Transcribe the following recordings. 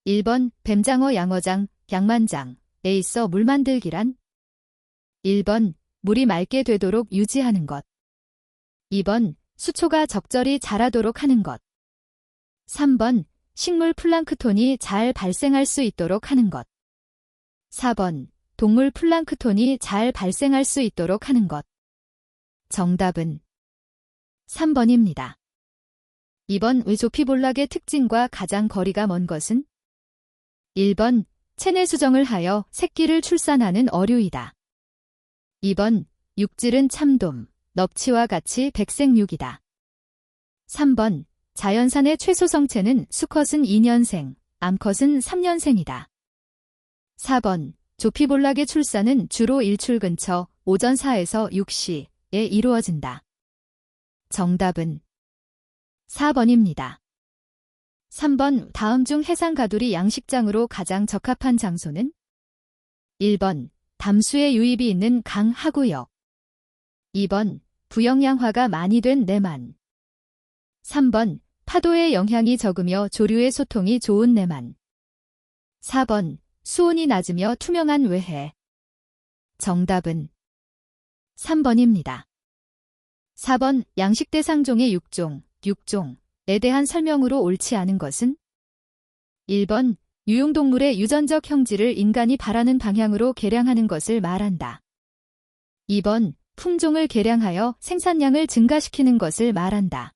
1번 뱀장어 양어장, 양만장에 있어 물 만들기란? 1번 물이 맑게 되도록 유지하는 것. 2번 수초가 적절히 자라도록 하는 것. 3번 식물 플랑크톤이 잘 발생할 수 있도록 하는 것. 4번 동물 플랑크톤이 잘 발생할 수 있도록 하는 것. 정답은 3번입니다. 2번 의조피볼락의 특징과 가장 거리가 먼 것은? 1번 체내 수정을 하여 새끼를 출산하는 어류이다. 2번 육질은 참돔, 넙치와 같이 백색육이다. 3번 자연산의 최소 성체는 수컷은 2년생, 암컷은 3년생이다. 4번 조피볼락의 출산은 주로 일출 근처 오전 4에서 6시에 이루어진다. 정답은 4번입니다. 3번 다음 중 해상가두리 양식장으로 가장 적합한 장소는? 1번 담수의 유입이 있는 강 하구역. 2번 부영양화가 많이 된 내만. 3번 파도의 영향이 적으며 조류의 소통이 좋은 내만. 4번 수온이 낮으며 투명한 외해. 정답은 3번입니다. 4번 양식대상종의 6종에 대한 설명으로 옳지 않은 것은? 1번 유용동물의 유전적 형질을 인간이 바라는 방향으로 개량하는 것을 말한다. 2번 품종을 개량하여 생산량을 증가시키는 것을 말한다.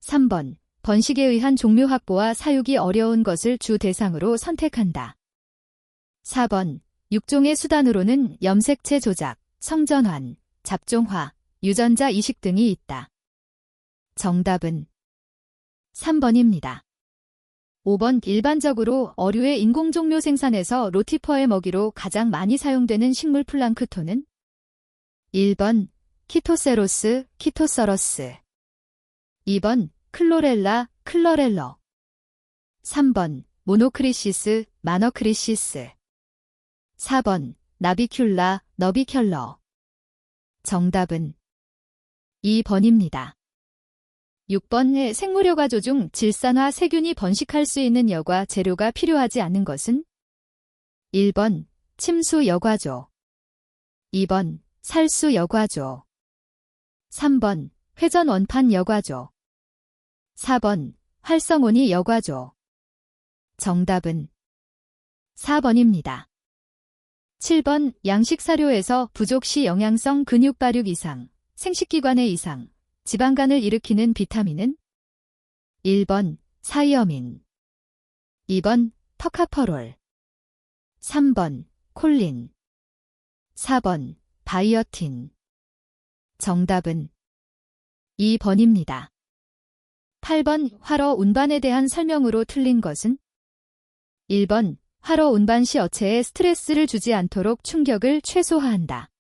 3번 번식에 의한 종묘 확보와 사육이 어려운 것을 주 대상으로 선택한다. 4번 육종의 수단으로는 염색체 조작, 성전환, 잡종화, 유전자 이식 등이 있다. 정답은 3번입니다. 5번 일반적으로 어류의 인공종묘 생산에서 로티퍼의 먹이로 가장 많이 사용되는 식물 플랑크톤은? 1번 키토세로스, 키토서러스. 2번 클로렐라, 클러렐러. 3번 모노크리시스, 마너크리시스. 4번 나비큘라, 너비켤러. 정답은 2번입니다. 6번의 생물여과조 중 질산화 세균이 번식할 수 있는 여과 재료가 필요하지 않은 것은? 1번 침수여과조. 2번 살수여과조. 3번 회전원판여과조. 4번 활성온이여과조. 정답은 4번입니다. 7번 양식사료에서 부족 시 영양성 근육 발육 이상, 생식기관의 이상, 지방간을 일으키는 비타민은? 1번 사이어민. 2번 터카퍼롤. 3번 콜린. 4번 바이어틴. 정답은 2번입니다. 8번 활어 운반에 대한 설명으로 틀린 것은? 1번 활어 운반 시 어체에 스트레스를 주지 않도록 충격을 최소화한다.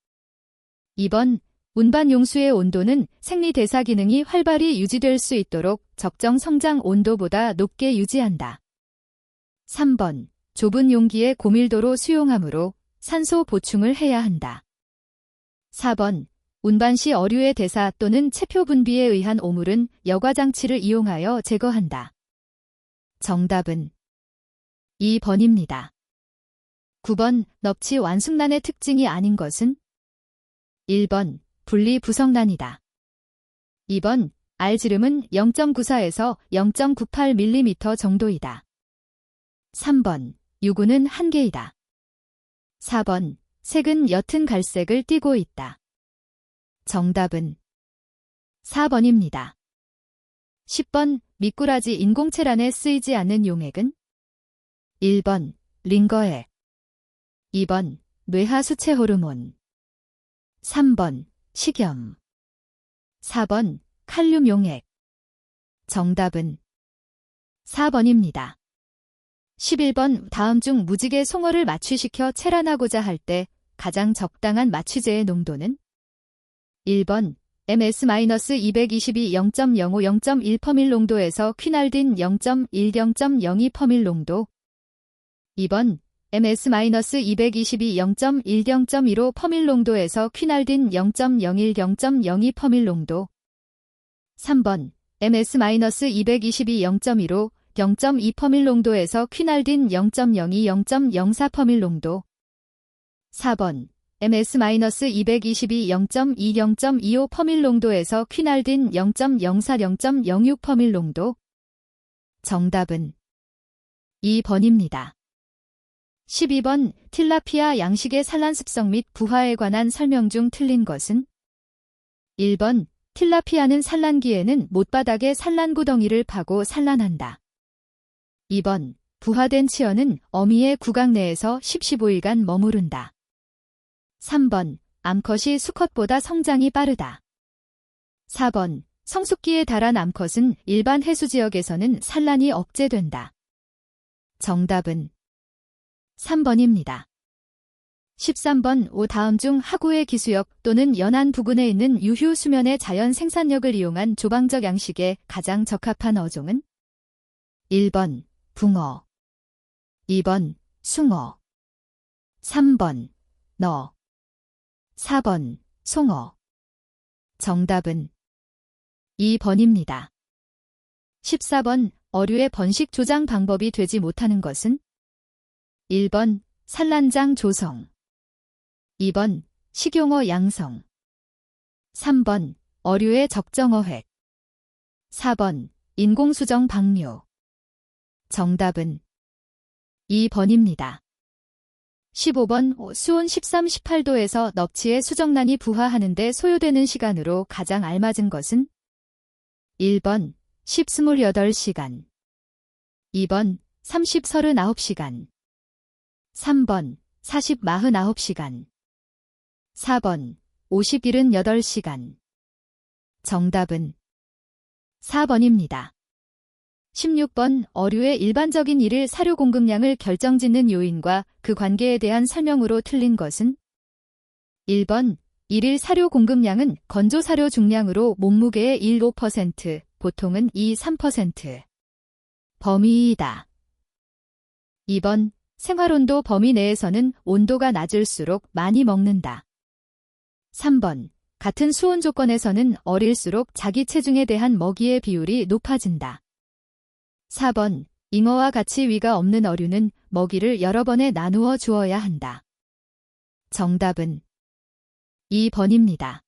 2번 운반 용수의 온도는 생리대사 기능이 활발히 유지될 수 있도록 적정 성장 온도보다 높게 유지한다. 3번 좁은 용기에 고밀도로 수용하므로 산소 보충을 해야 한다. 4번 운반 시 어류의 대사 또는 체표 분비에 의한 오물은 여과장치를 이용하여 제거한다. 정답은 2번입니다. 9번 넙치 완숙란의 특징이 아닌 것은? 1번 분리부성란이다. 2번 알지름은 0.94에서 0.98mm 정도이다. 3번 유구는 1개이다. 4번 색은 옅은 갈색을 띠고 있다. 정답은 4번입니다. 10번 미꾸라지 인공체란에 쓰이지 않는 용액은? 1번 링거액. 2번 뇌하수체 호르몬. 3번 식염. 4번 칼륨 용액. 정답은 4번입니다. 11번 다음 중 무지개 송어를 마취시켜 체란하고자 할 때 가장 적당한 마취제의 농도는? 1번 ms-222 0.05 0.1퍼밀 농도에서 퀴날딘 0.1 0.02 퍼밀 농도. 2번 ms-222 0.1 0.15 퍼밀 농도에서 퀴날딘 0.01 0.02 퍼밀 농도. 3번 ms-222 0.15 0.2% 농도에서 퀴날딘 0.02, 0.04% 농도. 4번 MS-222 0.2, 0.25% 농도에서 퀴날딘 0.04, 0.06% 농도. 정답은 2번입니다. 12번 틸라피아 양식의 산란 습성 및 부화에 관한 설명 중 틀린 것은? 1번 틸라피아는 산란기에는 못바닥에 산란구덩이를 파고 산란한다. 2번 부화된 치어는 어미의 구강 내에서 10-15일간 머무른다. 3번 암컷이 수컷보다 성장이 빠르다. 4번 성숙기에 달한 암컷은 일반 해수지역에서는 산란이 억제된다. 정답은 3번입니다. 13번 다음 중 하구의 기수역 또는 연안 부근에 있는 유휴 수면의 자연 생산력을 이용한 조방적 양식에 가장 적합한 어종은? 1번 붕어, 2번 숭어, 3번 너, 4번 송어. 정답은 2번입니다. 14번 어류의 번식 조장 방법이 되지 못하는 것은? 1번 산란장 조성, 2번 식용어 양성, 3번 어류의 적정어획, 4번 인공수정 방류. 정답은 2번입니다. 15번 수온 13, 18도에서 넙치의 수정란이 부화하는 데 소요되는 시간으로 가장 알맞은 것은? 1번 10, 28시간, 2번 30, 39시간, 3번 40, 49시간, 4번 50, 78시간. 정답은 4번입니다. 16번 어류의 일반적인 일일 사료 공급량을 결정짓는 요인과 그 관계에 대한 설명으로 틀린 것은? 1번 일일 사료 공급량은 건조사료 중량으로 몸무게의 1-5%, 보통은 2-3% 범위이다. 2번 생활온도 범위 내에서는 온도가 낮을수록 많이 먹는다. 3번 같은 수온 조건에서는 어릴수록 자기 체중에 대한 먹이의 비율이 높아진다. 4번 잉어와 같이 위가 없는 어류는 먹이를 여러 번에 나누어 주어야 한다. 정답은 2번입니다.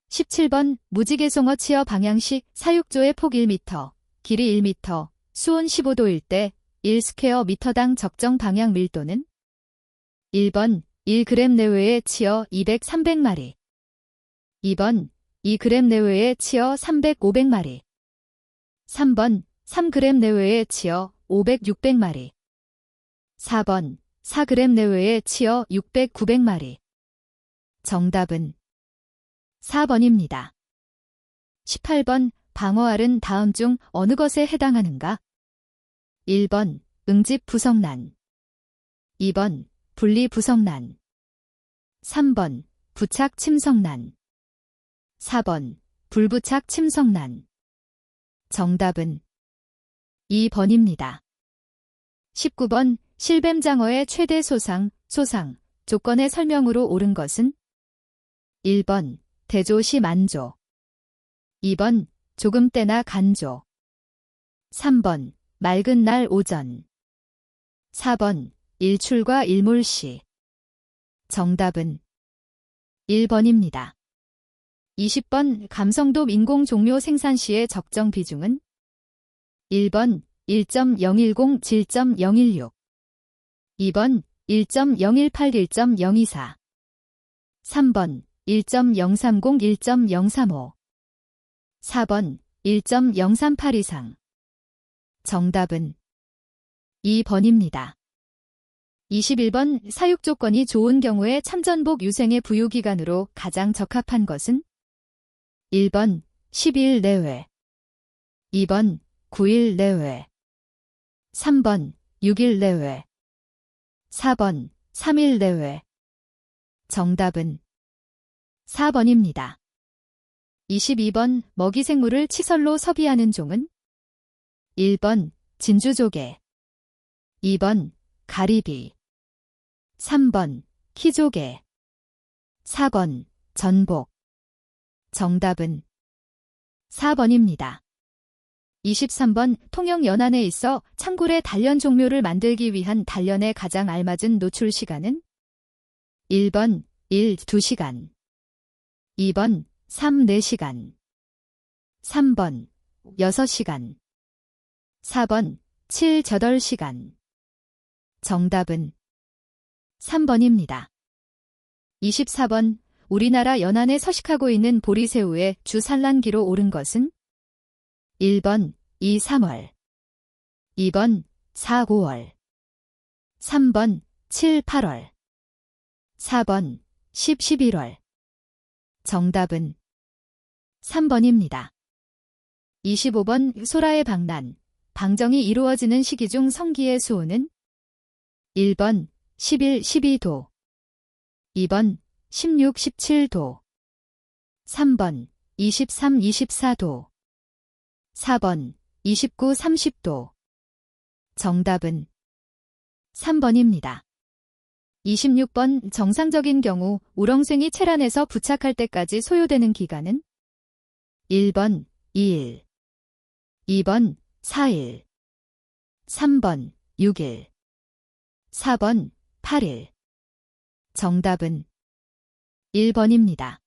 17번 무지개송어 치어 방향식 사육조의 폭 1m, 길이 1m, 수온 15도일 때 1스퀘어 미터당 적정 방향 밀도는? 1번 1g 내외의 치어 200, 300마리, 2번 2g 내외의 치어 300, 500마리, 3번 3g 내외의 치어 500, 600마리, 4번 4g 내외의 치어 600, 900마리. 정답은 4번입니다. 18번 방어알은 다음 중 어느 것에 해당하는가? 1번 응집 부성란, 2번 분리 부성란, 3번 부착 침성란, 4번 불부착 침성란. 정답은 2번입니다. 19번 실뱀장어의 최대 소상, 조건의 설명으로 옳은 것은? 1번 대조시 만조, 2번 조금 때나 간조, 3번 맑은 날 오전, 4번 일출과 일몰시. 정답은 1번입니다. 20번 감성돔 인공 종묘 생산 시의 적정 비중은? 1번 1.010, 7.016, 2번 1.018, 1.024, 3번 1.030, 1.035, 4번 1.038 이상. 정답은 2번입니다. 21번 사육 조건이 좋은 경우에 참전복 유생의 부유기간으로 가장 적합한 것은? 1번 12일 내외, 2번 9일 내외, 3번 6일 내외, 4번 3일 내외. 정답은 4번입니다. 22번 먹이 생물을 치설로 섭이하는 종은? 1번 진주조개, 2번 가리비, 3번 키조개, 4번 전복. 정답은 4번입니다. 23번 통영 연안에 있어 창굴의 단련 종묘를 만들기 위한 단련에 가장 알맞은 노출 시간은 1번 1, 2시간 2번 3, 4시간 3번 6시간 4번 7, 8시간 정답은 3번입니다. 24번 우리나라 연안에 서식하고 있는 보리새우의 주 산란기로 오른 것은 1번 2, 3월 2번 4, 5월 3번 7, 8월 4번 10, 11월 정답은 3번입니다. 25번 소라의 방난, 방정이 이루어지는 시기 중 성기의 수온은 1번 11, 12도 2번 16, 17도 3번 23, 24도 4번 29, 30도 정답은 3번입니다. 26번 정상적인 경우 우렁생이 체란에서 부착할 때까지 소요되는 기간은 1번 2일 2번 4일 3번 6일 4번 8일 정답은 1번입니다.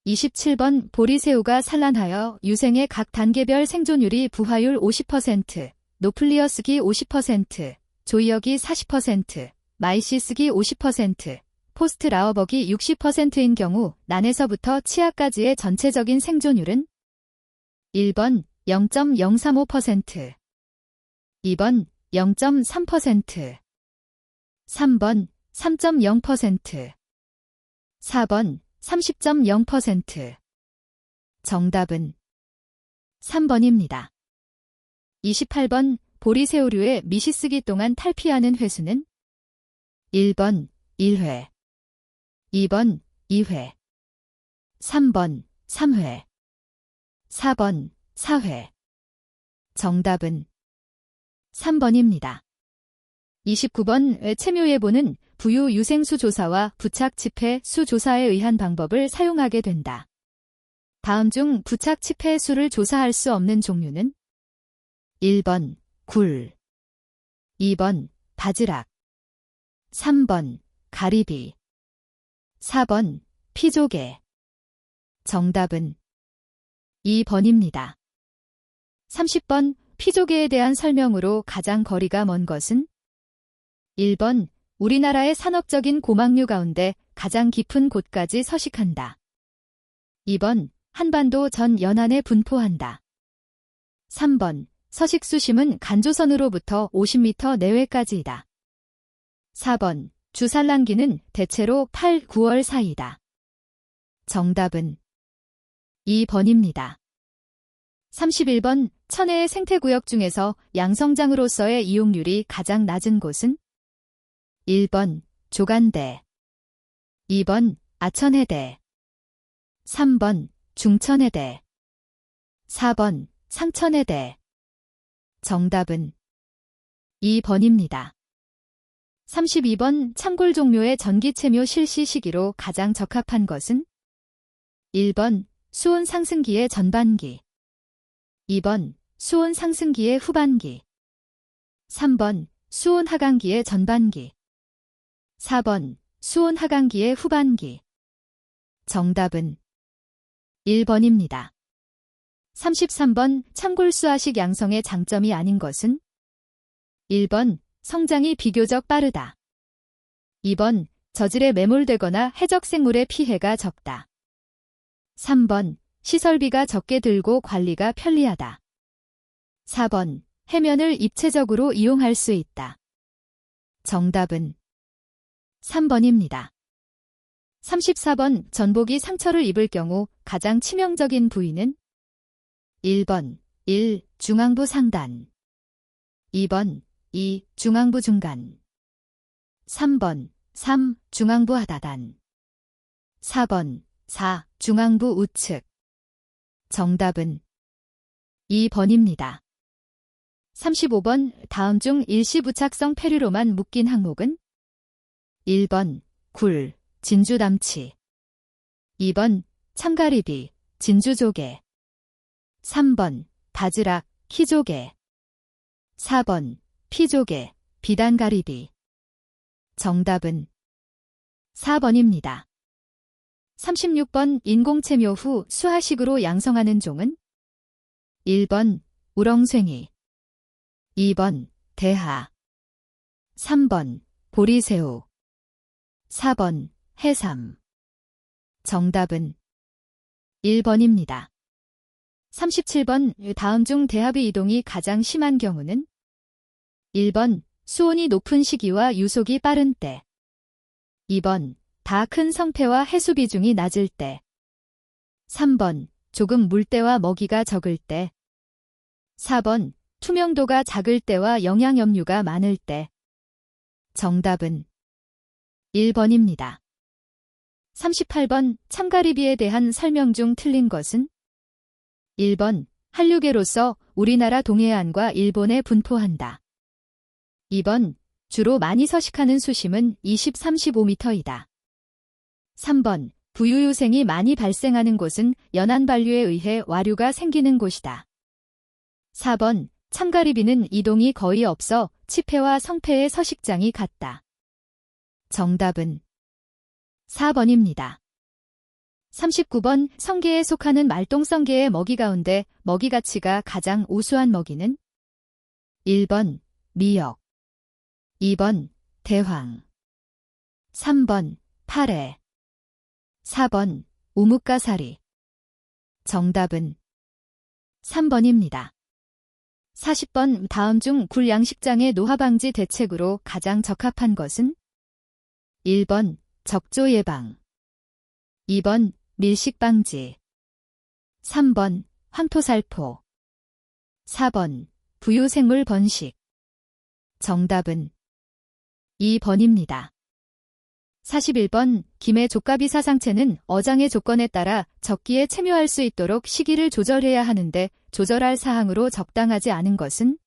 27번 보리새우가 산란하여 유생의 각 단계별 생존율이 부화율 50%, 노플리어스기 50%, 조이어기 40%, 마이시스기 50%, 포스트라어버기 60%인 경우 난에서부터 치아까지의 전체적인 생존율은 1번 0.035%, 2번 0.3%, 3번 3.0%, 4번 30.0% 정답은 3번입니다. 28번 보리새우류의 미시쓰기 동안 탈피하는 횟수는 1번 1회 2번 2회 3번 3회 4번 4회 정답은 3번입니다. 29번 체묘예보는 부유 유생수 조사와 부착 칩해 수 조사에 의한 방법을 사용하게 된다. 다음 중 부착 칩해 수를 조사할 수 없는 종류는 1번 굴 2번 바지락 3번 가리비 4번 피조개 정답은 2번입니다. 30번 피조개에 대한 설명으로 가장 거리가 먼 것은 1번 우리나라의 산업적인 고막류 가운데 가장 깊은 곳까지 서식한다. 2번 한반도 전 연안에 분포한다. 3번 서식 수심은 간조선으로부터 50m 내외까지이다. 4번 주산란기는 대체로 8, 9월 사이다. 정답은 2번입니다. 31번 천혜의 생태구역 중에서 양성장으로서의 이용률이 가장 낮은 곳은 1번 조간대 2번 아천해대 3번 중천해대 4번 상천해대 정답은 2번입니다. 32번 창굴 종묘의 전기체묘 실시 시기로 가장 적합한 것은 1번 수온 상승기의 전반기 2번 수온 상승기의 후반기 3번 수온 하강기의 전반기 4번 수온 하강기의 후반기 정답은 1번입니다. 33번 창굴수화식 양성의 장점이 아닌 것은 1번 성장이 비교적 빠르다. 2번 저질에 매몰되거나 해적생물의 피해가 적다. 3번 시설비가 적게 들고 관리가 편리하다. 4번 해면을 입체적으로 이용할 수 있다. 정답은 3번입니다. 34번 전복이 상처를 입을 경우 가장 치명적인 부위는 1번 1. 중앙부 상단 2번 2. 중앙부 중간 3번 3. 중앙부 하다단 4번 4. 중앙부 우측 정답은 2번입니다. 35번 다음 중 일시부착성 폐류로만 묶인 항목은 1번 굴, 진주담치 2번 참가리비, 진주조개 3번 바지락, 키조개. 4번 피조개, 비단가리비. 정답은 4번입니다. 36번 인공체묘 후 수화식으로 양성하는 종은 1번 우렁쇠이, 2번 대하, 3번 보리새우, 4번 해삼. 정답은 1번입니다. 37번 다음 중 대하비 이동이 가장 심한 경우는 1번 수온이 높은 시기와 유속이 빠른 때, 2번 다 큰 성패와 해수 비중이 낮을 때, 3번 조금 물때와 먹이가 적을 때, 4번 투명도가 작을 때와 영양염류가 많을 때. 정답은 1번입니다. 38번 참가리비에 대한 설명 중 틀린 것은 1번 한류계로서 우리나라 동해안과 일본에 분포한다. 2번 주로 많이 서식하는 수심은 20-35m이다. 3번 부유유생이 많이 발생하는 곳은 연안반류에 의해 와류가 생기는 곳이다. 4번 참가리비는 이동이 거의 없어 치패와 성패의 서식장이 같다. 정답은 4번입니다. 39번 성게에 속하는 말똥성게의 먹이 가운데 먹이 가치가 가장 우수한 먹이는 1번 미역, 2번 대황, 3번 파래, 4번 우뭇가사리. 정답은 3번입니다. 40번 다음 중 굴 양식장의 노화 방지 대책으로 가장 적합한 것은 1번 적조 예방, 2번 밀식 방지, 3번 황토살포, 4번 부유생물 번식. 정답은 2번입니다. 41번 김해 족가비 사상체는 어장의 조건에 따라 적기에 체묘할 수 있도록 시기를 조절해야 하는데 조절할 사항으로 적당하지 않은 것은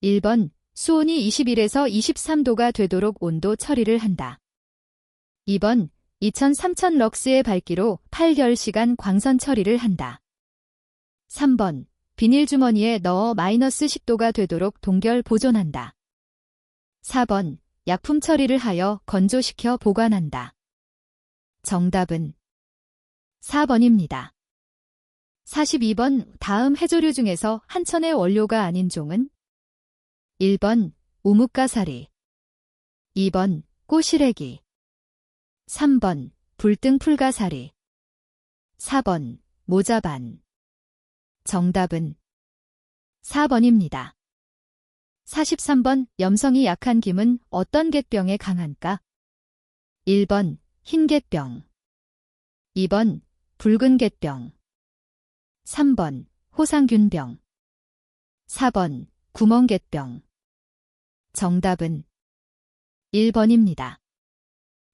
1번 수온이 21에서 23도가 되도록 온도 처리를 한다. 2번 2000-3000 럭스의 밝기로 8-10시간 광선 처리를 한다. 3번 비닐 주머니에 넣어 마이너스 10도가 되도록 동결 보존한다. 4번 약품 처리를 하여 건조시켜 보관한다. 정답은 4번입니다. 42번 다음 해조류 중에서 한천의 원료가 아닌 종은 1번 우뭇가사리, 2번 꼬시래기, 3번 불등풀가사리, 4번 모자반. 정답은 4번입니다. 43번 염성이 약한 김은 어떤 객병에 강한가? 1번 흰객병, 2번 붉은 객병, 3번 호상균병, 4번 구멍객병. 정답은 1번입니다.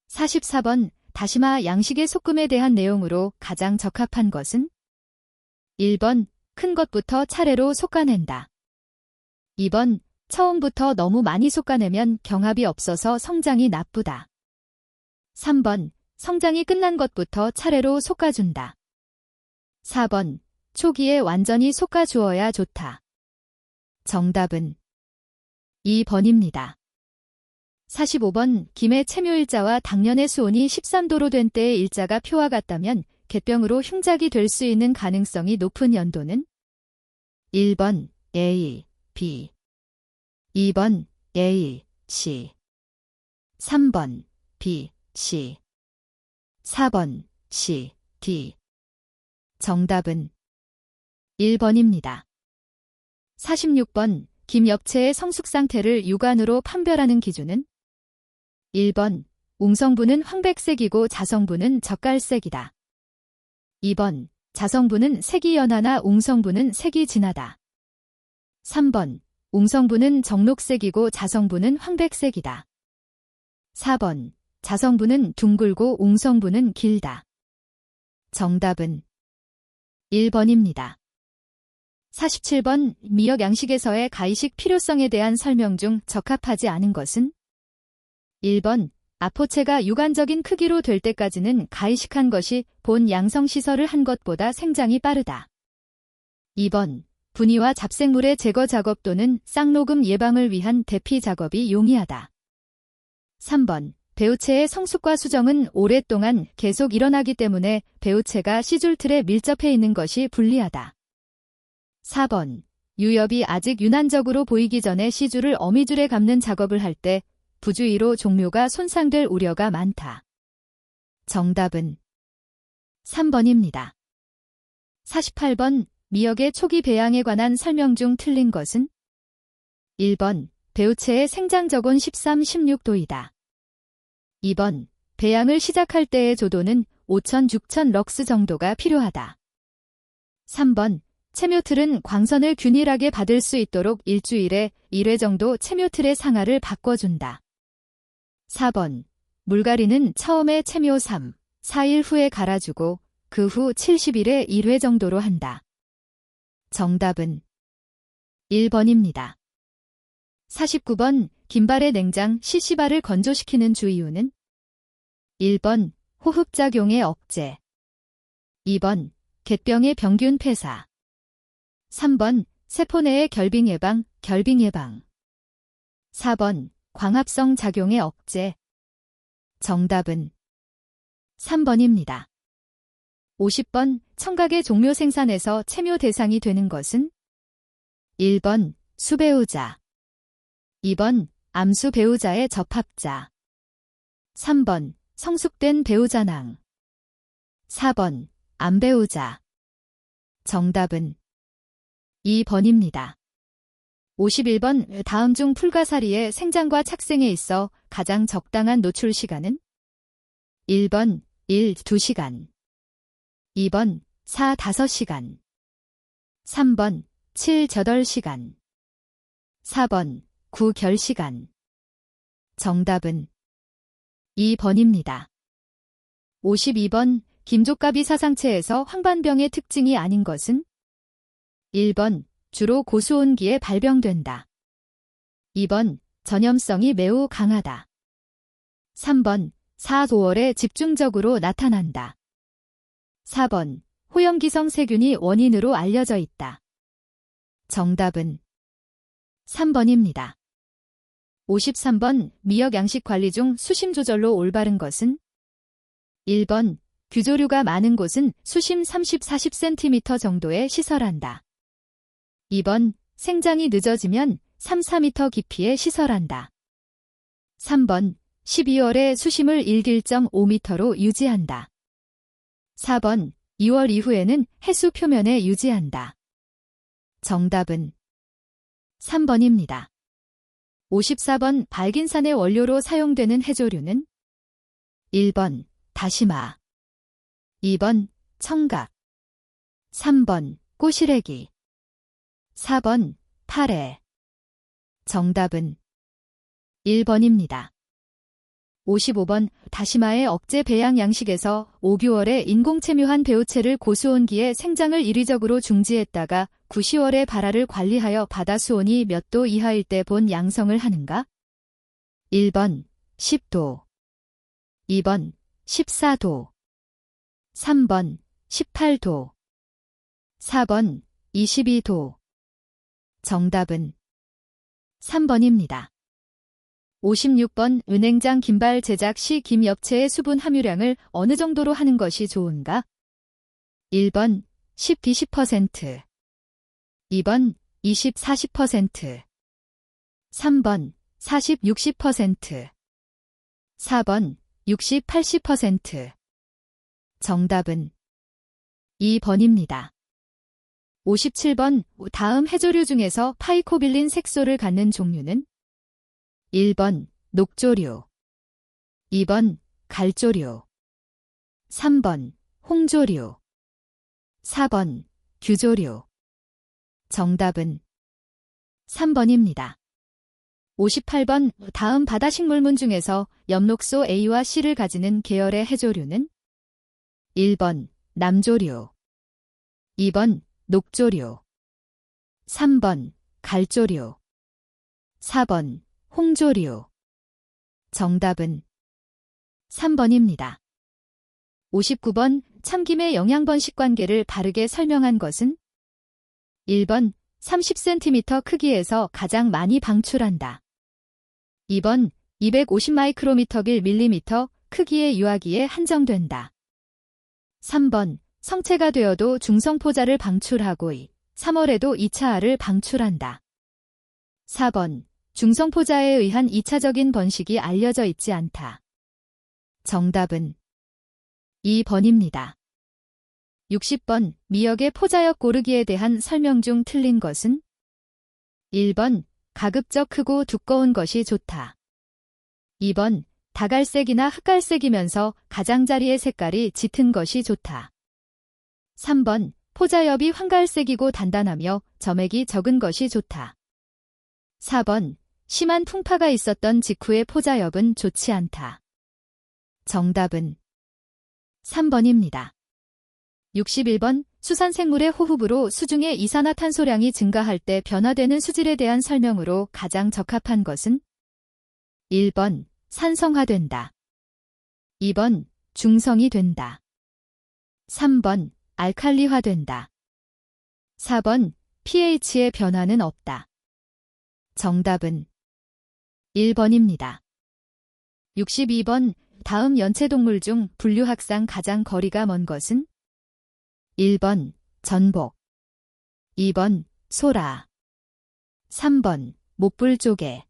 44번 다시마 양식의 소금에 대한 내용으로 가장 적합한 것은 1번 큰 것부터 차례로 솎아낸다. 2번 처음부터 너무 많이 솎아내면 경합이 없어서 성장이 나쁘다. 3번 성장이 끝난 것부터 차례로 솎아준다. 4번 초기에 완전히 솎아주어야 좋다. 정답은 2번입니다. 45번 김해 체묘일자와 당년의 수온이 13도로 된 때의 일자가 표와 같다면 객병으로 흉작이 될 수 있는 가능성이 높은 연도는 1번 A, B, 2번 A, C, 3번 B, C, 4번 C, D. 정답은 1번입니다. 46번 김 엽채의 성숙 상태를 육안으로 판별하는 기준은 1번 웅성분은 황백색이고 자성분은 젓갈색이다. 2번 자성분은 색이 연하나 웅성분은 색이 진하다. 3번 웅성분은 정록색이고 자성분은 황백색이다. 4번 자성분은 둥글고 웅성분은 길다. 정답은 1번입니다. 47번 미역 양식에서의 가이식 필요성에 대한 설명 중 적합하지 않은 것은 1번 아포체가 유관적인 크기로 될 때까지는 가이식한 것이 본 양성시설을 한 것보다 생장이 빠르다. 2번 분이와 잡생물의 제거 작업 또는 쌍녹음 예방을 위한 대피 작업이 용이하다. 3번. 배우체의 성숙과 수정은 오랫동안 계속 일어나기 때문에 배우체가 시줄틀에 밀접해 있는 것이 불리하다. 4번. 유엽이 아직 유난적으로 보이기 전에 시줄을 어미줄에 감는 작업을 할 때 부주의로 종묘가 손상될 우려가 많다. 정답은 3번입니다. 48번. 미역의 초기 배양에 관한 설명 중 틀린 것은? 1번. 배우체의 생장적온 13, 16도이다. 2번. 배양을 시작할 때의 조도는 5,000, 6,000 럭스 정도가 필요하다. 3번. 체묘틀은 광선을 균일하게 받을 수 있도록 일주일에 1회 정도 체묘틀의 상하를 바꿔준다. 4번. 물갈이는 처음에 체묘 3, 4일 후에 갈아주고 그 후 70일에 1회 정도로 한다. 정답은 1번입니다. 49번. 긴발의 냉장 시시발을 건조시키는 주이유는? 1번. 호흡작용의 억제. 2번. 객병의 병균 폐사. 3번. 세포 내의 결빙 예방, 4번. 광합성 작용의 억제. 정답은 3번입니다. 50번. 청각의 종묘 생산에서 체묘 대상이 되는 것은? 1번. 수배우자. 2번. 암수 배우자의 접합자. 3번. 성숙된 배우자낭. 4번. 암배우자. 정답은 2번입니다. 51번. 다음 중 풀가사리의 생장과 착생에 있어 가장 적당한 노출 시간은? 1번. 1, 2시간. 2번. 4, 5시간. 3번. 7, 8시간. 4번. 9, 10시간. 정답은 2번입니다. 52번. 김족가비 사상체에서 황반병의 특징이 아닌 것은? 1번. 주로 고수온기에 발병된다. 2번. 전염성이 매우 강하다. 3번. 4, 5월에 집중적으로 나타난다. 4번. 호염기성 세균이 원인으로 알려져 있다. 정답은 3번입니다. 53번. 미역 양식 관리 중 수심 조절로 올바른 것은? 1번. 규조류가 많은 곳은 수심 30, 40cm 정도에 시설한다. 2번. 생장이 늦어지면 3, 4m 깊이에 시설한다. 3번. 12월에 수심을 1.5m로 유지한다. 4번. 2월 이후에는 해수 표면에 유지한다. 정답은 3번입니다. 54번. 발긴산의 원료로 사용되는 해조류는? 1번. 다시마. 2번. 청각. 3번. 꼬시래기. 4번. 파래. 정답은 1번입니다. 55번. 다시마의 억제 배양 양식에서 5개월에 인공체묘한 배우체를 고수온기에 생장을 일위적으로 중지했다가 9, 10월에 발화를 관리하여 바다수온이 몇 도 이하일 때 본 양성을 하는가? 1번. 10도. 2번. 14도. 3번. 18도. 4번. 22도. 정답은 3번입니다. 56번. 은행장 김발 제작 시 김엽체의 수분 함유량을 어느 정도로 하는 것이 좋은가? 1번. 10, 20%. 2번. 20, 40%. 3번. 40, 60%. 4번. 60, 80%. 정답은 2번입니다. 57번. 다음 해조류 중에서 파이코빌린 색소를 갖는 종류는? 1번. 녹조류. 2번. 갈조류. 3번. 홍조류. 4번. 규조류. 정답은 3번입니다. 58번. 다음 바다식물문 중에서 엽록소 A와 C를 가지는 계열의 해조류는? 1번. 남조류. 2번. 녹조류. 3번. 갈조류. 4번. 홍조류. 정답은 3번입니다. 59번. 참김의 영양번식 관계를 바르게 설명한 것은? 1번. 30cm 크기에서 가장 많이 방출한다. 2번 250μm 크기의 유화기에 한정된다. 3번 성체가 되어도 중성포자를 방출하고 3월에도 2차알을 방출한다. 4번 중성포자에 의한 2차적인 번식이 알려져 있지 않다. 정답은 2번입니다. 60번 미역의 포자역 고르기에 대한 설명 중 틀린 것은? 1번 가급적 크고 두꺼운 것이 좋다. 2번 다갈색이나 흑갈색이면서 가장자리의 색깔이 짙은 것이 좋다. 3번 포자엽이 황갈색이고 단단하며 점액이 적은 것이 좋다. 4번 심한 풍파가 있었던 직후의 포자엽은 좋지 않다. 정답은 3번입니다. 61번 수산생물의 호흡으로 수중의 이산화탄소량이 증가할 때 변화되는 수질에 대한 설명으로 가장 적합한 것은? 1번 산성화된다. 2번 중성이 된다. 3번 알칼리화된다. 4번 pH의 변화는 없다. 정답은 1번입니다. 62번 다음 연체동물 중 분류학상 가장 거리가 먼 것은? 1번 전복, 2번 소라, 3번 못불조개,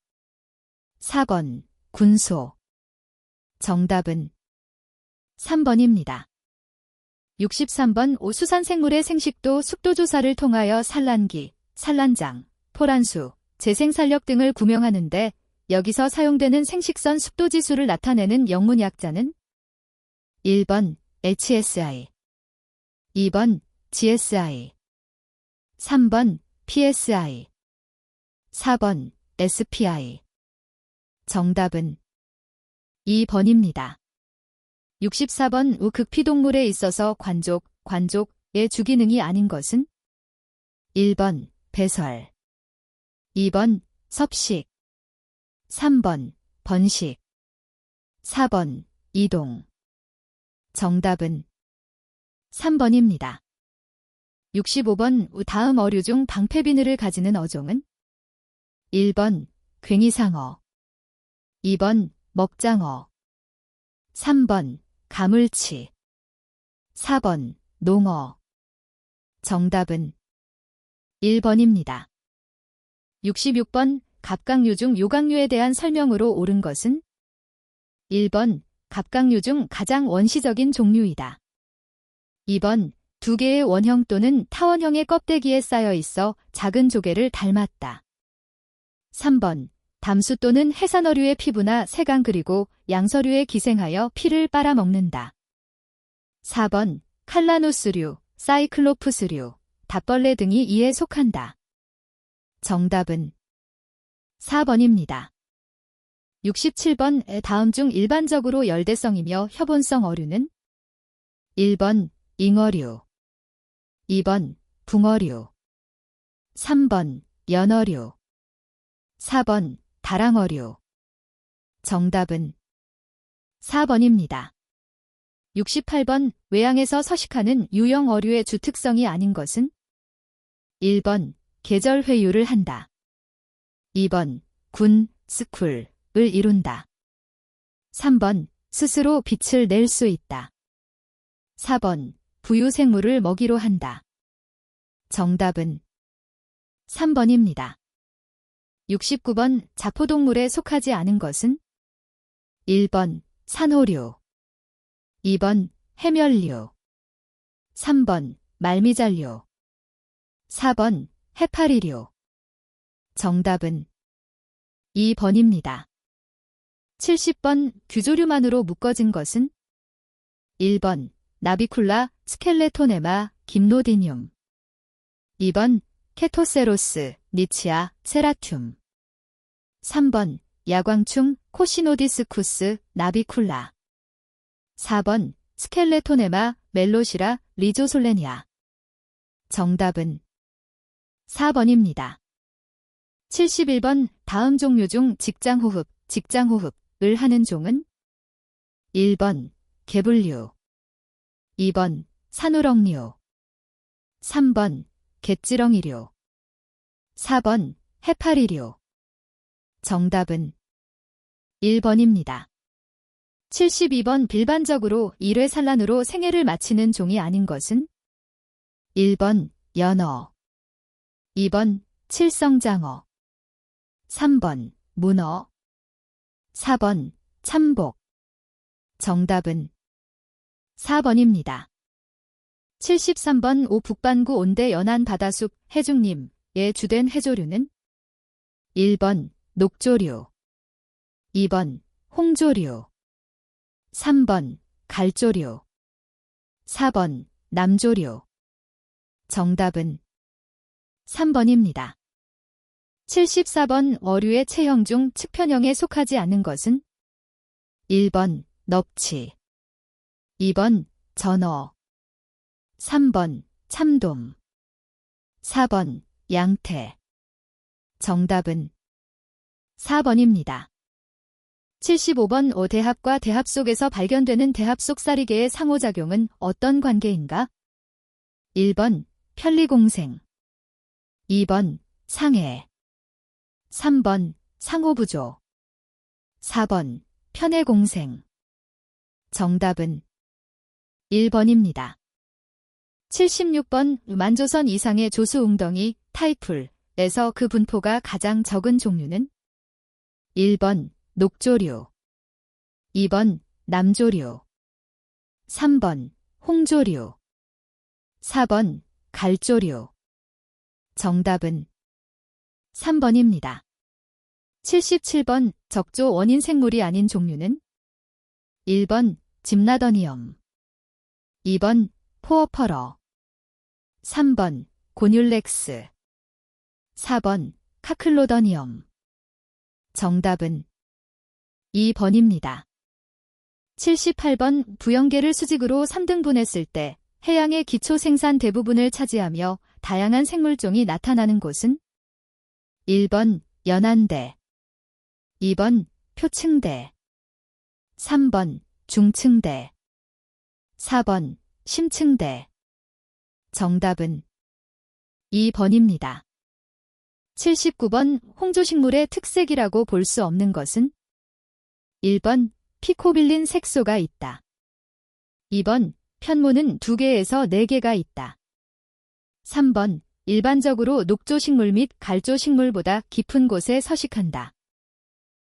4번 군소. 정답은 3번입니다. 63번 수산생물의 생식도 숙도조사를 통하여 산란기, 산란장, 포란수, 재생산력 등을 구명하는데 여기서 사용되는 생식선 숙도지수를 나타내는 영문약자는? 1번 HSI, 2번 GSI, 3번 PSI, 4번 SPI. 정답은 2번입니다. 64번 극피동물에 있어서 관족의 주기능이 아닌 것은? 1번 배설, 2번 섭식, 3번 번식, 4번 이동. 정답은 3번입니다. 65번 다음 어류 중 방패비늘을 가지는 어종은? 1번 괭이상어, 2번 먹장어, 3번 가물치, 4번 농어. 정답은 1번입니다. 66번 갑각류 중 요각류에 대한 설명으로 옳은 것은? 1번 갑각류 중 가장 원시적인 종류이다. 2번 두 개의 원형 또는 타원형의 껍데기에 쌓여 있어 작은 조개를 닮았다. 3번 담수 또는 해산어류의 피부나 세강 그리고 양서류에 기생하여 피를 빨아먹는다. 4번 칼라누스류, 사이클로프스류, 닭벌레 등이 이에 속한다. 정답은 4번입니다. 67번 다음 중 일반적으로 열대성이며 협온성 어류는? 1번 잉어류, 2번 붕어류, 3번 연어류, 4번 다랑어류. 정답은 4번입니다. 68번 외양에서 서식하는 유형 어류의 주특성이 아닌 것은? 1번 계절 회유를 한다. 2번 군, 스쿨을 이룬다. 3번 스스로 빛을 낼 수 있다. 4번 부유생물을 먹이로 한다. 정답은 3번입니다. 69번 자포동물에 속하지 않은 것은? 1번 산호류, 2번 해멸류, 3번 말미잘류, 4번 해파리류. 정답은 2번입니다. 70번 규조류만으로 묶어진 것은? 1번 나비쿨라 스켈레토네마 김노디뇽, 2번 케토세로스 니치아 세라툼, 3번 야광충 코시노디스쿠스 나비쿨라, 4번 스켈레토네마 멜로시라 리조솔레니아. 정답은 4번입니다. 71번 다음 종류 중 직장호흡을 하는 종은? 1번 개불류, 2번 산우렁류, 3번 갯지렁이류, 4번 해파리류. 정답은 1번입니다. 72번 일반적으로 1회 산란으로 생애를 마치는 종이 아닌 것은? 1번 연어, 2번 칠성장어, 3번 문어, 4번 참복. 정답은 4번입니다. 73번 오북반구 온대 연안 바다숲 해중림의 주된 해조류는? 1번 녹조류, 2번 홍조류, 3번 갈조류, 4번 남조류. 정답은 3번입니다. 74번 어류의 체형 중 측편형에 속하지 않는 것은? 1번 넙치, 2번 전어, 3번 참돔, 4번 양태. 정답은 4번입니다. 75번 대합과 대합 속에서 발견되는 대합 속 쌀이개의 상호작용은 어떤 관계인가? 1번 편리공생, 2번 상해, 3번 상호부조, 4번 편해공생. 정답은 1번입니다. 76번 만조선 이상의 조수웅덩이 타이풀에서 그 분포가 가장 적은 종류는? 1번 녹조류, 2번 남조류, 3번 홍조류, 4번 갈조류. 정답은 3번입니다. 77번 적조 원인 생물이 아닌 종류는? 1번 집라더니엄, 2번 포어펄어, 3번 고듈렉스, 4번 카클로더니엄. 정답은 2번입니다. 78번 부영계를 수직으로 3등분했을 때 해양의 기초 생산 대부분을 차지하며 다양한 생물종이 나타나는 곳은? 1번 연안대, 2번 표층대, 3번 중층대, 4번 심층대. 정답은 2번입니다. 79번 홍조식물의 특색이라고 볼 수 없는 것은? 1번 피코빌린 색소가 있다, 2번 편모는 2개에서 4개가 있다, 3번 일반적으로 녹조식물 및 갈조식물보다 깊은 곳에 서식한다,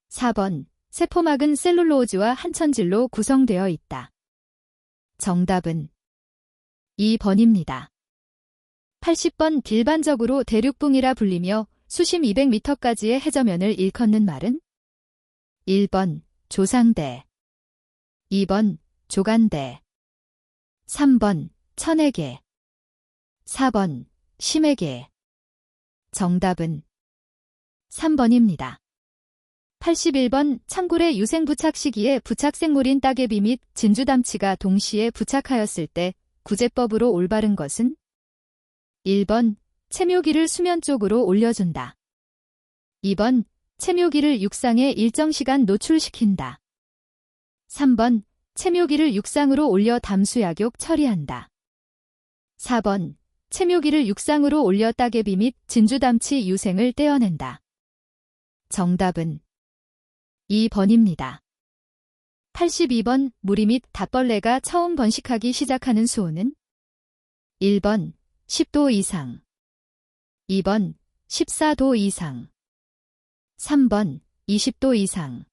4번 세포막은 셀룰로즈와 한천질로 구성되어 있다. 정답은 2번입니다. 80번 일반적으로 대륙붕이라 불리며 수심 200m까지의 해저면을 일컫는 말은? 1번 조상대, 2번 조간대, 3번 천에게, 4번 심에게. 정답은 3번입니다. 81번 창굴의 유생부착 시기에 부착생물인 따개비 및 진주담치가 동시에 부착하였을 때 구제법으로 올바른 것은? 1번 채묘기를 수면 쪽으로 올려준다, 2번 채묘기를 육상에 일정 시간 노출시킨다, 3번 채묘기를 육상으로 올려 담수약욕 처리한다, 4번 채묘기를 육상으로 올려 따개비 및 진주담치 유생을 떼어낸다. 정답은 2번입니다. 82번 무리 및 닷벌레가 처음 번식하기 시작하는 수온은? 1번 10도 이상, 2번 14도 이상, 3번 20도 이상,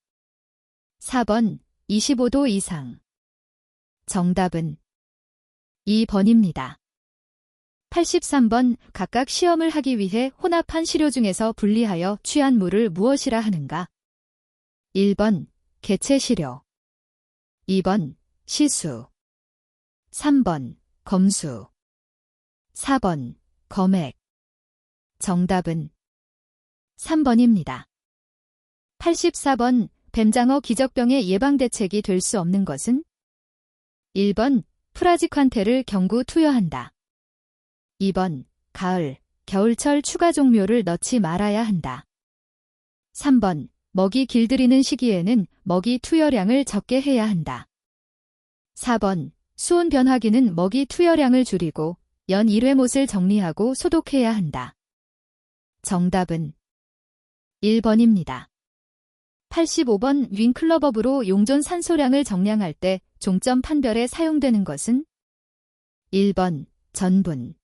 4번 25도 이상. 정답은 2번입니다. 83번 각각 시험을 하기 위해 혼합한 시료 중에서 분리하여 취한 물을 무엇이라 하는가? 1번 개체시료, 2번 시수, 3번 검수, 4번 검액. 정답은 3번입니다. 84번 뱀장어 기적병의 예방대책이 될 수 없는 것은? 1번 프라지칸테를 경구 투여한다, 2번 가을, 겨울철 추가 종묘를 넣지 말아야 한다, 3번 먹이 길들이는 시기에는 먹이 투여량을 적게 해야 한다, 4번 수온 변화기는 먹이 투여량을 줄이고 연 1회 못을 정리하고 소독해야 한다. 정답은 1번입니다. 85번 윙클러법으로 용존 산소량을 정량할 때 종점 판별에 사용되는 것은 1번 전분,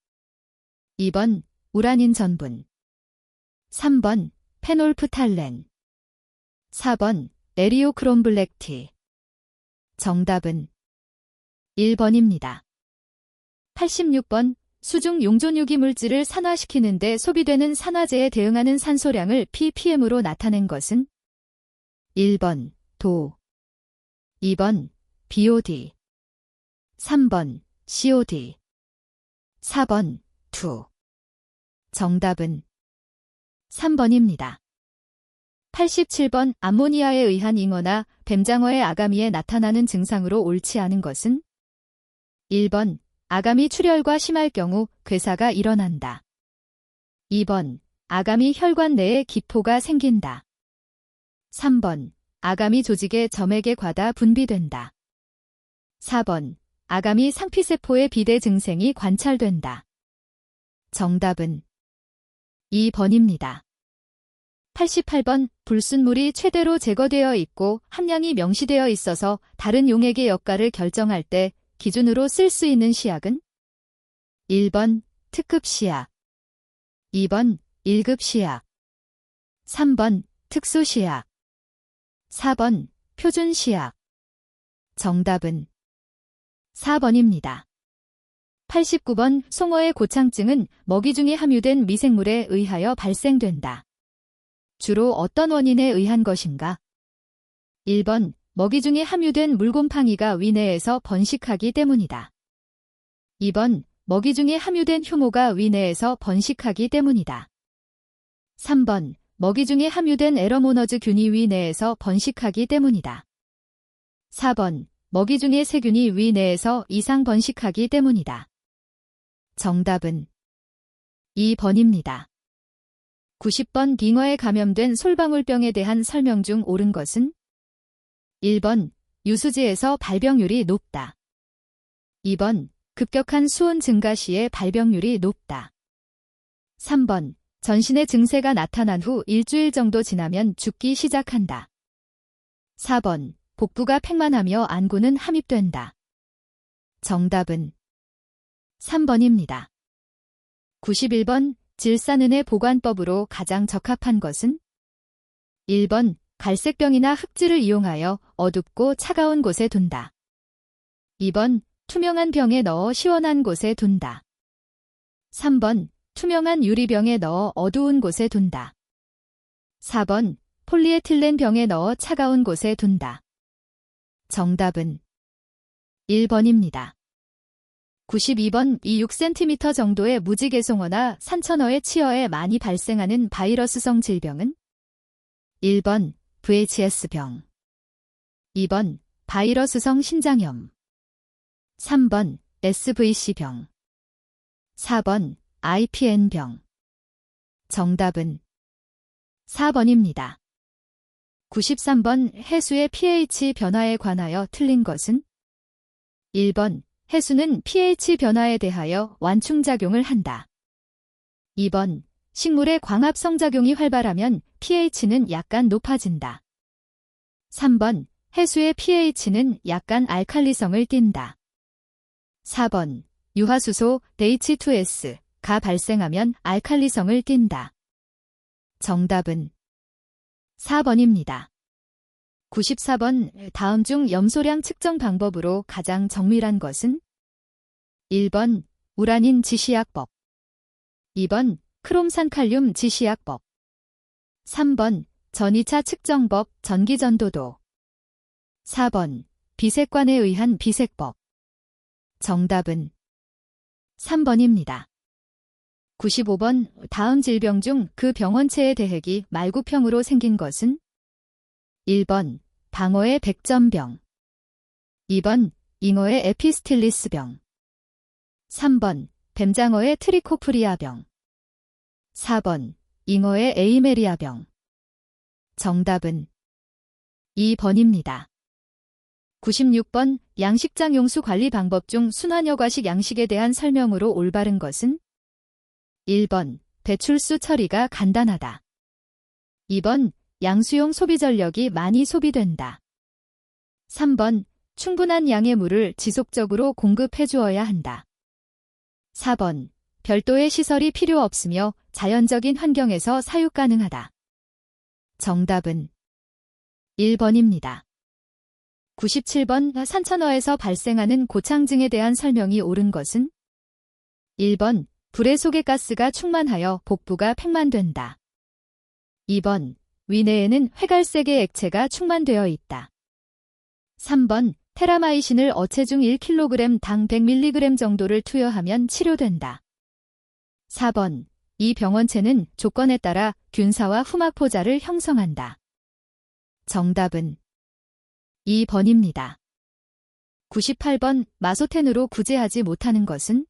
2번 우라닌 전분, 3번 페놀프탈렌, 4번 에리오크롬블랙티. 정답은 1번입니다. 86번 수중 용존 유기물질을 산화시키는 데 소비되는 산화제에 대응하는 산소량을 ppm으로 나타낸 것은 1번 도, 2번 BOD, 3번 COD, 4번 투. 정답은 3번입니다. 87번 암모니아에 의한 잉어나 뱀장어의 아가미에 나타나는 증상으로 옳지 않은 것은 1번 아가미 출혈과 심할 경우 괴사가 일어난다. 2번 아가미 혈관 내에 기포가 생긴다. 3번 아가미 조직의 점액에 과다 분비된다. 4번 아가미 상피세포의 비대 증생이 관찰된다. 정답은 2번입니다. 88번 불순물이 최대로 제거되어 있고 함량이 명시되어 있어서 다른 용액의 역할을 결정할 때 기준으로 쓸 수 있는 시약은 1번 특급 시약, 2번 1급 시약, 3번 특수 시약, 4번 표준 시약. 정답은 4번입니다. 89번 송어의 고창증은 먹이 중에 함유된 미생물에 의하여 발생된다. 주로 어떤 원인에 의한 것인가? 1번 먹이 중에 함유된 물곰팡이가 위내에서 번식하기 때문이다. 2번 먹이 중에 함유된 효모가 위내에서 번식하기 때문이다. 3번 먹이 중에 함유된 에러모너즈 균이 위내에서 번식하기 때문이다. 4번 먹이 중에 세균이 위내에서 이상 번식하기 때문이다. 정답은 2번입니다. 90번 빙어에 감염된 솔방울병에 대한 설명 중 옳은 것은 1번 유수지에서 발병률이 높다. 2번 급격한 수온 증가 시에 발병률이 높다. 3번 전신의 증세가 나타난 후 일주일 정도 지나면 죽기 시작한다. 4번 복부가 팽만하며 안구는 함입된다. 정답은 3번입니다. 91번 질산은의 보관법으로 가장 적합한 것은 1번 갈색병이나 흙질을 이용하여 어둡고 차가운 곳에 둔다. 2번 투명한 병에 넣어 시원한 곳에 둔다. 3번 투명한 유리병에 넣어 어두운 곳에 둔다. 4번 폴리에틸렌 병에 넣어 차가운 곳에 둔다. 정답은 1번입니다. 92번 이 6cm 정도의 무지개송어나 산천어의 치어에 많이 발생하는 바이러스성 질병은 1번 VHS병, 2번 바이러스성 신장염, 3번 SVC병, 4번 IPN병. 정답은 4번입니다. 93번 해수의 pH 변화에 관하여 틀린 것은 1번 해수는 pH 변화에 대하여 완충작용을 한다. 2번 식물의 광합성작용이 활발하면 pH는 약간 높아진다. 3번 해수의 pH는 약간 알칼리성을 띈다. 4번 유화수소 H2S가 발생하면 알칼리성을 띈다. 정답은 4번입니다. 94번 다음 중 염소량 측정 방법으로 가장 정밀한 것은 1번 우라닌 지시약법, 2번 크롬산칼륨 지시약법, 3번 전이차 측정법 전기전도도, 4번 비색관에 의한 비색법. 정답은 3번입니다. 95번 다음 질병 중 그 병원체의 대핵이 말구평으로 생긴 것은 1번 방어의 백전병, 2번 잉어의 에피스틸리스병, 3번 뱀장어의 트리코프리아병, 4번 잉어의 에이메리아병. 정답은 2번입니다. 96번 양식장 용수 관리 방법 중 순환여과식 양식에 대한 설명으로 올바른 것은 1번 배출수 처리가 간단하다. 2번, 양수용 소비 전력이 많이 소비된다. 3번, 충분한 양의 물을 지속적으로 공급해 주어야 한다. 4번, 별도의 시설이 필요 없으며 자연적인 환경에서 사육 가능하다. 정답은 1번입니다. 97번, 산천어에서 발생하는 고창증에 대한 설명이 옳은 것은? 1번, 불의 속에 가스가 충만하여 복부가 팽만된다. 2번, 위내에는 회갈색의 액체가 충만되어 있다. 3번, 테라마이신을 어체중 1kg 당 100mg 정도를 투여하면 치료된다. 4번, 이 병원체는 조건에 따라 균사와 후막포자를 형성한다. 정답은 2번입니다. 98번, 마소텐으로 구제하지 못하는 것은?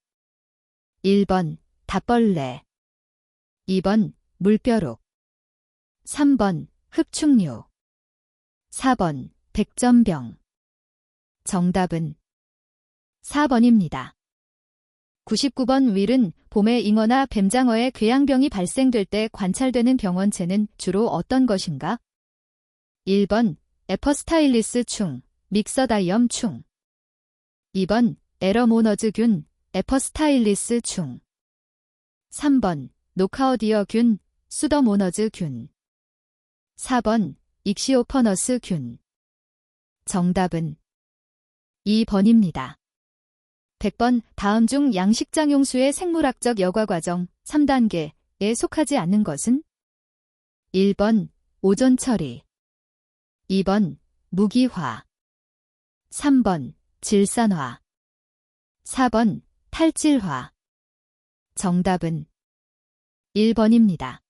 1번, 닷벌레. 2번, 물벼룩. 3번, 흡축류. 4번, 백전병. 정답은 4번입니다. 99번, 윌은 봄에 잉어나 뱀장어의 궤양병이 발생될 때 관찰되는 병원체는 주로 어떤 것인가? 1번, 에퍼스타일리스 충, 믹서다이엄 충. 2번, 에러모너즈균, 에퍼스타일리스 충. 3번, 노카오디어균, 수더모너즈균. 4번, 익시오퍼너스균. 정답은 2번입니다. 100번, 다음 중 양식장용수의 생물학적 여과 과정 3단계에 속하지 않는 것은? 1번, 오존 처리. 2번, 무기화. 3번, 질산화. 4번, 탈질화. 정답은 1번입니다.